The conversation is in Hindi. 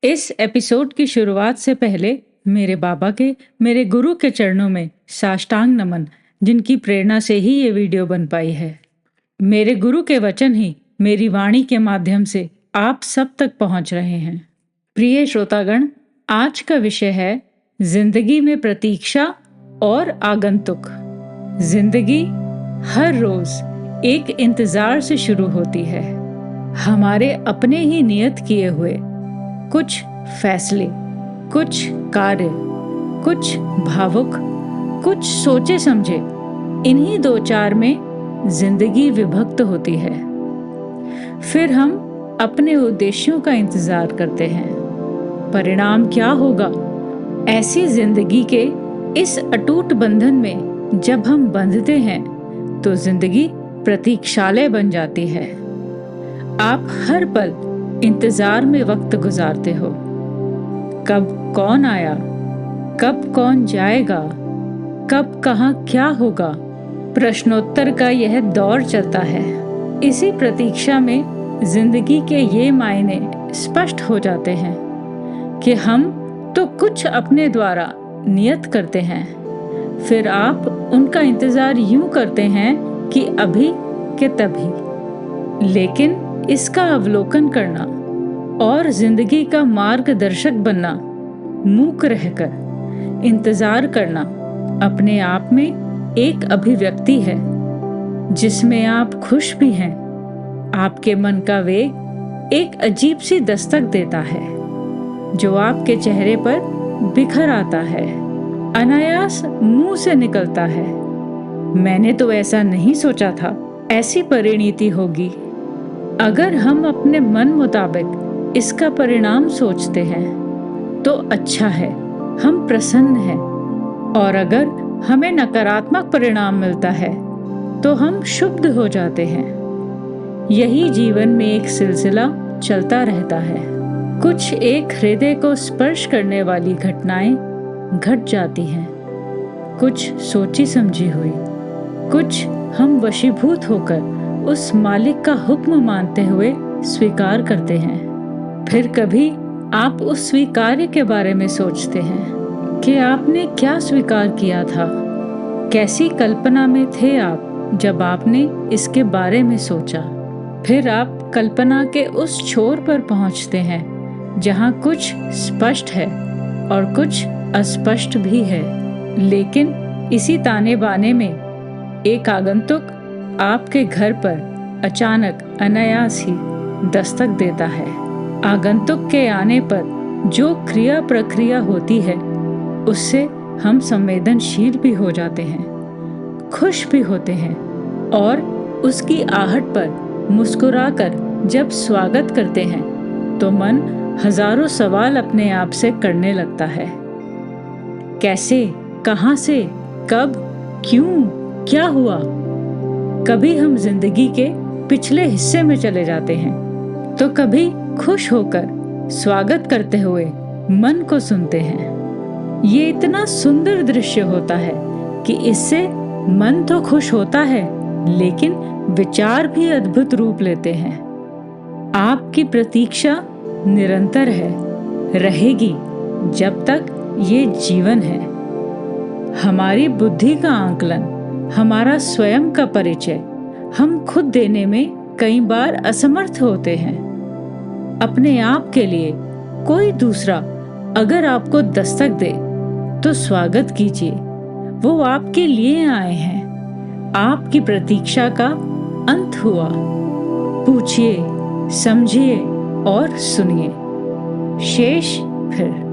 इस एपिसोड की शुरुआत से पहले मेरे बाबा के, मेरे गुरु के चरणों में साष्टांग नमन, जिनकी प्रेरणा से ही ये वीडियो बन पाई है। मेरे गुरु के वचन ही मेरी वाणी के माध्यम से आप सब तक पहुंच रहे हैं। प्रिय श्रोतागण, आज का विषय है जिंदगी में प्रतीक्षा और आगंतुक। जिंदगी हर रोज एक इंतजार से शुरू होती है। हमारे अपने ही नियत किए हुए कुछ फैसले, कुछ कार्य, कुछ भावुक, कुछ सोचे समझे, इन्हीं दो चार में जिंदगी विभक्त होती है। फिर हम अपने उद्देश्यों का इंतजार करते हैं। परिणाम क्या होगा? ऐसी जिंदगी के इस अटूट बंधन में जब हम बंधते हैं तो जिंदगी प्रतीक्षालय बन जाती है। आप हर पल इंतजार में वक्त गुजारते हो। कब कौन आया, कब कौन जाएगा, कब कहाँ क्या होगा, प्रश्नोत्तर का यह दौर चलता है। इसी प्रतीक्षा में जिंदगी के ये मायने स्पष्ट हो जाते हैं कि हम तो कुछ अपने द्वारा नियत करते हैं, फिर आप उनका इंतजार यूं करते हैं कि अभी के तभी। लेकिन इसका अवलोकन करना और जिंदगी का मार्गदर्शक बनना, मूक रहकर इंतजार करना, अपने आप में एक अभिव्यक्ति है जिसमें आप खुश भी हैं। आपके मन का वेग एक अजीब सी दस्तक देता है जो आपके चेहरे पर बिखर आता है, अनायास मुंह से निकलता है, मैंने तो ऐसा नहीं सोचा था, ऐसी परिणति होगी। अगर हम अपने मन मुताबिक इसका परिणाम सोचते हैं तो अच्छा है, हम प्रसन्न हैं, और अगर हमें नकारात्मक परिणाम मिलता है तो हम क्षुब्ध हो जाते हैं। यही जीवन में एक सिलसिला चलता रहता है। कुछ एक हृदय को स्पर्श करने वाली घटनाएं घट जाती हैं, कुछ सोची समझी हुई, कुछ हम वशीभूत होकर उस मालिक का हुक्म मानते हुए स्वीकार करते हैं। फिर कभी आप उस स्वीकार्य के बारे में सोचते हैं कि आपने क्या स्वीकार किया था, कैसी कल्पना में थे आप जब आपने इसके बारे में सोचा। फिर आप कल्पना के उस छोर पर पहुंचते हैं जहां कुछ स्पष्ट है और कुछ अस्पष्ट भी है। लेकिन इसी ताने बाने में एक आगंतुक आपके घर पर अचानक अनायास ही दस्तक देता है। आगंतुक के आने पर जो क्रिया प्रक्रिया होती है उससे हम संवेदनशील भी हो जाते हैं, खुश भी होते हैं, और उसकी आहट पर मुस्कुराकर जब स्वागत करते हैं तो मन हजारों सवाल अपने आप से करने लगता है। कैसे, कहां से, कब, क्यों, क्या हुआ? कभी हम जिंदगी के पिछले हिस्से में चले जाते हैं तो कभी खुश होकर स्वागत करते हुए मन को सुनते हैं। ये इतना सुंदर दृश्य होता है कि इससे मन तो खुश होता है लेकिन विचार भी अद्भुत रूप लेते हैं। आपकी प्रतीक्षा निरंतर है, रहेगी जब तक ये जीवन है। हमारी बुद्धि का आंकलन, हमारा स्वयं का परिचय हम खुद देने में कई बार असमर्थ होते हैं। अपने आप के लिए कोई दूसरा अगर आपको दस्तक दे तो स्वागत कीजिए, वो आपके लिए आए हैं। आपकी प्रतीक्षा का अंत हुआ। पूछिए, समझिए और सुनिए। शेष फिर।